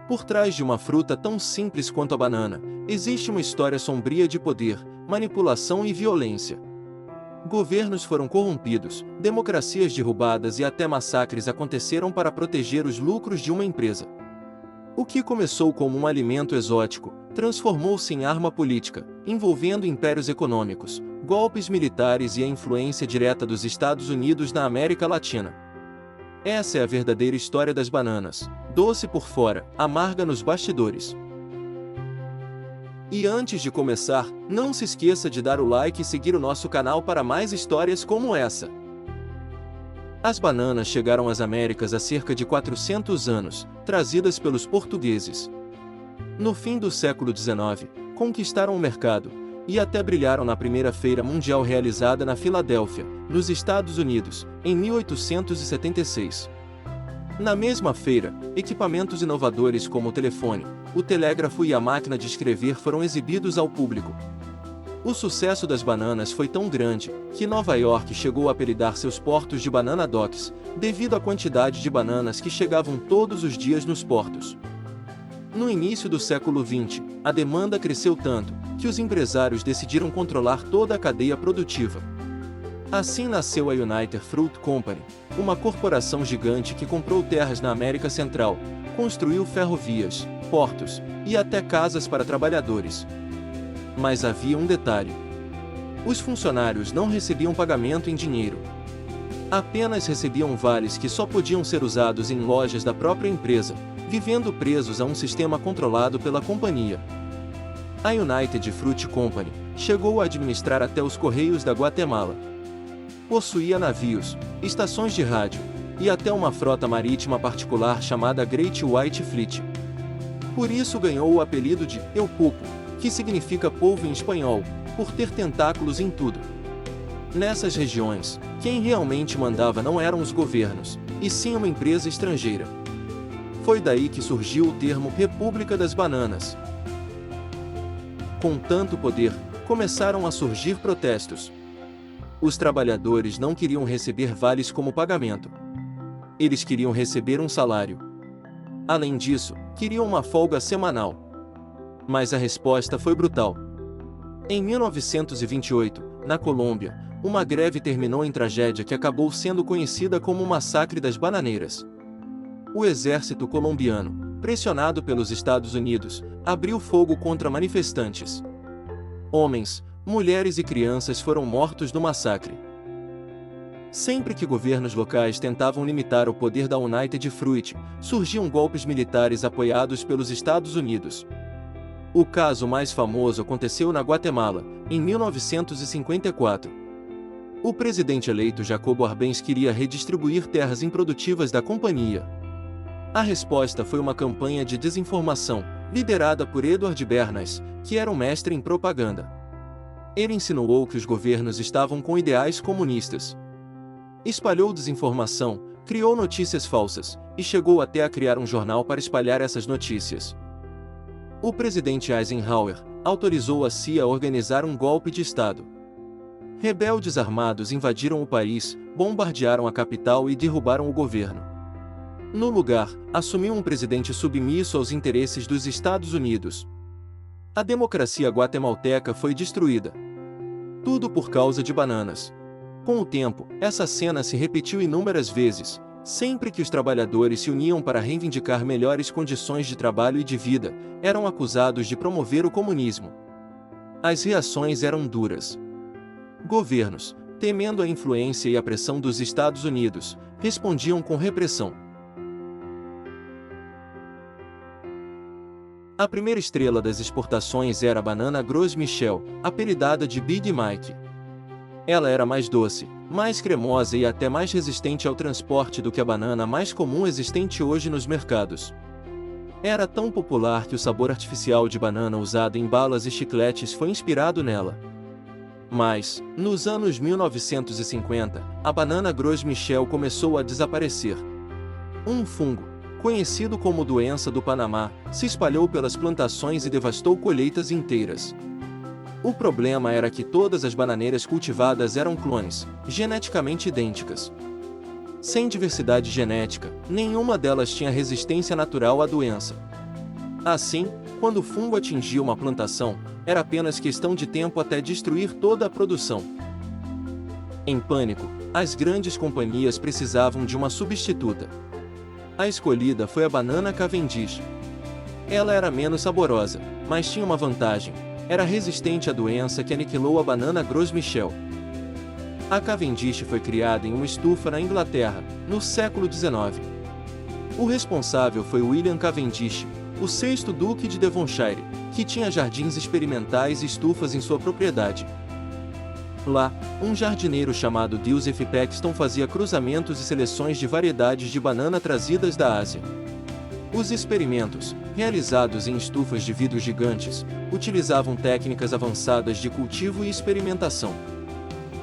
Por trás de uma fruta tão simples quanto a banana, existe uma história sombria de poder, manipulação e violência. Governos foram corrompidos, democracias derrubadas e até massacres aconteceram para proteger os lucros de uma empresa. O que começou como um alimento exótico, transformou-se em arma política, envolvendo impérios econômicos, golpes militares e a influência direta dos Estados Unidos na América Latina. Essa é a verdadeira história das bananas, doce por fora, amarga nos bastidores. E antes de começar, não se esqueça de dar o like e seguir o nosso canal para mais histórias como essa. As bananas chegaram às Américas há cerca de 400 anos, trazidas pelos portugueses. No fim do século XIX, conquistaram o mercado, e até brilharam na primeira feira mundial realizada na Filadélfia, nos Estados Unidos, em 1876. Na mesma feira, equipamentos inovadores como o telefone, o telégrafo e a máquina de escrever foram exibidos ao público. O sucesso das bananas foi tão grande, que Nova York chegou a apelidar seus portos de Banana Docks, devido à quantidade de bananas que chegavam todos os dias nos portos. No início do século XX, a demanda cresceu tanto, que os empresários decidiram controlar toda a cadeia produtiva. Assim nasceu a United Fruit Company, uma corporação gigante que comprou terras na América Central, construiu ferrovias, portos e até casas para trabalhadores. Mas havia um detalhe: os funcionários não recebiam pagamento em dinheiro. Apenas recebiam vales que só podiam ser usados em lojas da própria empresa, vivendo presos a um sistema controlado pela companhia. A United Fruit Company chegou a administrar até os Correios da Guatemala. Possuía navios, estações de rádio e até uma frota marítima particular chamada Great White Fleet. Por isso ganhou o apelido de El Pulpo, que significa polvo em espanhol, por ter tentáculos em tudo. Nessas regiões, quem realmente mandava não eram os governos, e sim uma empresa estrangeira. Foi daí que surgiu o termo República das Bananas. Com tanto poder, começaram a surgir protestos. Os trabalhadores não queriam receber vales como pagamento. Eles queriam receber um salário. Além disso, queriam uma folga semanal. Mas a resposta foi brutal. Em 1928, na Colômbia, uma greve terminou em tragédia que acabou sendo conhecida como o Massacre das Bananeiras. O exército colombiano, pressionado pelos Estados Unidos, abriu fogo contra manifestantes. Homens, mulheres e crianças foram mortos no massacre. Sempre que governos locais tentavam limitar o poder da United Fruit, surgiam golpes militares apoiados pelos Estados Unidos. O caso mais famoso aconteceu na Guatemala, em 1954. O presidente eleito Jacobo Arbenz queria redistribuir terras improdutivas da companhia. A resposta foi uma campanha de desinformação, liderada por Edward Bernays, que era um mestre em propaganda. Ele insinuou que os governos estavam com ideais comunistas. Espalhou desinformação, criou notícias falsas, e chegou até a criar um jornal para espalhar essas notícias. O presidente Eisenhower autorizou a CIA a organizar um golpe de Estado. Rebeldes armados invadiram o país, bombardearam a capital e derrubaram o governo. No lugar, assumiu um presidente submisso aos interesses dos Estados Unidos. A democracia guatemalteca foi destruída. Tudo por causa de bananas. Com o tempo, essa cena se repetiu inúmeras vezes, sempre que os trabalhadores se uniam para reivindicar melhores condições de trabalho e de vida, eram acusados de promover o comunismo. As reações eram duras. Governos, temendo a influência e a pressão dos Estados Unidos, respondiam com repressão. A primeira estrela das exportações era a banana Gros Michel, apelidada de Big Mike. Ela era mais doce, mais cremosa e até mais resistente ao transporte do que a banana mais comum existente hoje nos mercados. Era tão popular que o sabor artificial de banana usado em balas e chicletes foi inspirado nela. Mas, nos anos 1950, a banana Gros Michel começou a desaparecer. Um fungo, conhecido como doença do Panamá, se espalhou pelas plantações e devastou colheitas inteiras. O problema era que todas as bananeiras cultivadas eram clones, geneticamente idênticas. Sem diversidade genética, nenhuma delas tinha resistência natural à doença. Assim, quando o fungo atingia uma plantação, era apenas questão de tempo até destruir toda a produção. Em pânico, as grandes companhias precisavam de uma substituta. A escolhida foi a banana Cavendish. Ela era menos saborosa, mas tinha uma vantagem: era resistente à doença que aniquilou a banana Gros Michel. A Cavendish foi criada em uma estufa na Inglaterra, no século XIX. O responsável foi William Cavendish, o sexto Duque de Devonshire, que tinha jardins experimentais e estufas em sua propriedade. Lá, um jardineiro chamado Joseph Paxton fazia cruzamentos e seleções de variedades de banana trazidas da Ásia. Os experimentos, realizados em estufas de vidro gigantes, utilizavam técnicas avançadas de cultivo e experimentação.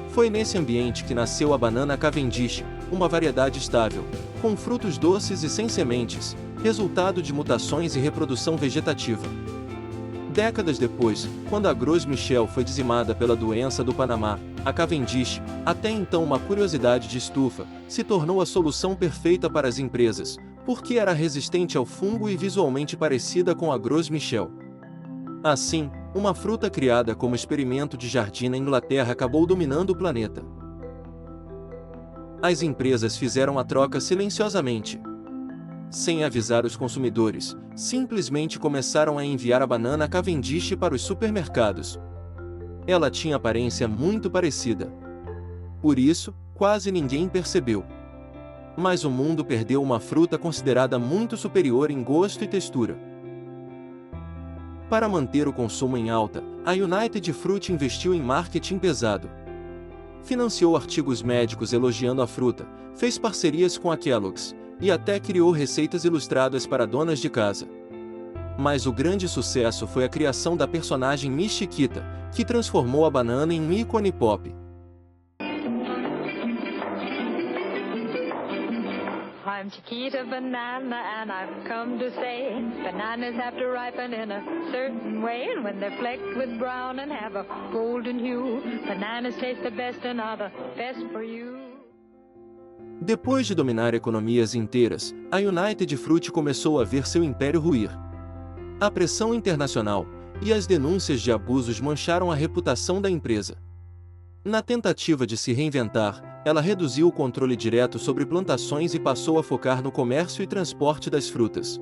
Foi nesse ambiente que nasceu a banana Cavendish, uma variedade estável, com frutos doces e sem sementes, resultado de mutações e reprodução vegetativa. Décadas depois, quando a Gros Michel foi dizimada pela doença do Panamá, a Cavendish, até então uma curiosidade de estufa, se tornou a solução perfeita para as empresas, porque era resistente ao fungo e visualmente parecida com a Gros Michel. Assim, uma fruta criada como experimento de jardim na Inglaterra acabou dominando o planeta. As empresas fizeram a troca silenciosamente. Sem avisar os consumidores, simplesmente começaram a enviar a banana Cavendish para os supermercados. Ela tinha aparência muito parecida. Por isso, quase ninguém percebeu. Mas o mundo perdeu uma fruta considerada muito superior em gosto e textura. Para manter o consumo em alta, a United Fruit investiu em marketing pesado. Financiou artigos médicos elogiando a fruta, fez parcerias com a Kellogg's, e até criou receitas ilustradas para donas de casa. Mas o grande sucesso foi a criação da personagem Miss Chiquita, que transformou a banana em um ícone pop. I'm Chiquita Banana and I've come to say bananas have to ripen in a certain way, and when they're flecked with brown and have a golden hue, bananas taste the best and are the best for you. Depois de dominar economias inteiras, a United Fruit começou a ver seu império ruir. A pressão internacional e as denúncias de abusos mancharam a reputação da empresa. Na tentativa de se reinventar, ela reduziu o controle direto sobre plantações e passou a focar no comércio e transporte das frutas.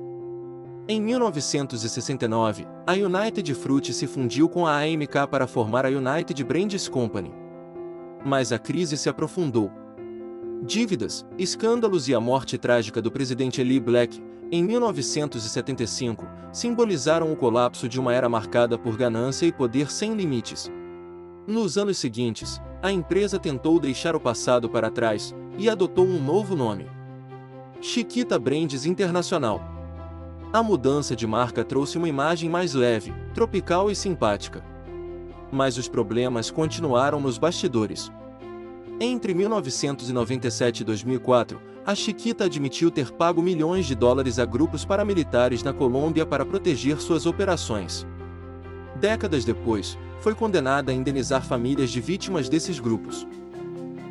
Em 1969, a United Fruit se fundiu com a AMK para formar a United Brands Company. Mas a crise se aprofundou. Dívidas, escândalos e a morte trágica do presidente Lee Black, em 1975, simbolizaram o colapso de uma era marcada por ganância e poder sem limites. Nos anos seguintes, a empresa tentou deixar o passado para trás e adotou um novo nome: Chiquita Brands International. A mudança de marca trouxe uma imagem mais leve, tropical e simpática. Mas os problemas continuaram nos bastidores. Entre 1997 e 2004, a Chiquita admitiu ter pago milhões de dólares a grupos paramilitares na Colômbia para proteger suas operações. Décadas depois, foi condenada a indenizar famílias de vítimas desses grupos.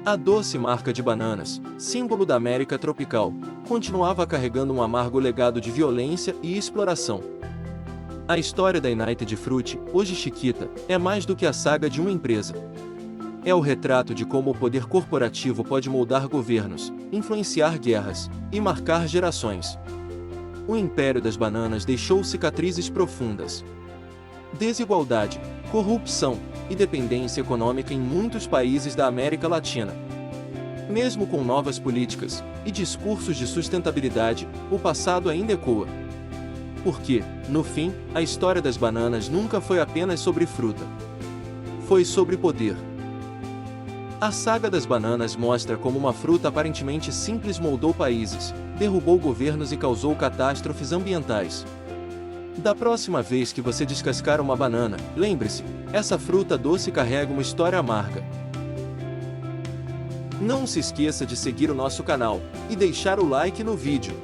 A doce marca de bananas, símbolo da América tropical, continuava carregando um amargo legado de violência e exploração. A história da United Fruit, hoje Chiquita, é mais do que a saga de uma empresa. É o retrato de como o poder corporativo pode moldar governos, influenciar guerras e marcar gerações. O império das bananas deixou cicatrizes profundas. Desigualdade, corrupção e dependência econômica em muitos países da América Latina. Mesmo com novas políticas e discursos de sustentabilidade, o passado ainda ecoa. Porque, no fim, a história das bananas nunca foi apenas sobre fruta. Foi sobre poder. A saga das bananas mostra como uma fruta aparentemente simples moldou países, derrubou governos e causou catástrofes ambientais. Da próxima vez que você descascar uma banana, lembre-se, essa fruta doce carrega uma história amarga. Não se esqueça de seguir o nosso canal e deixar o like no vídeo.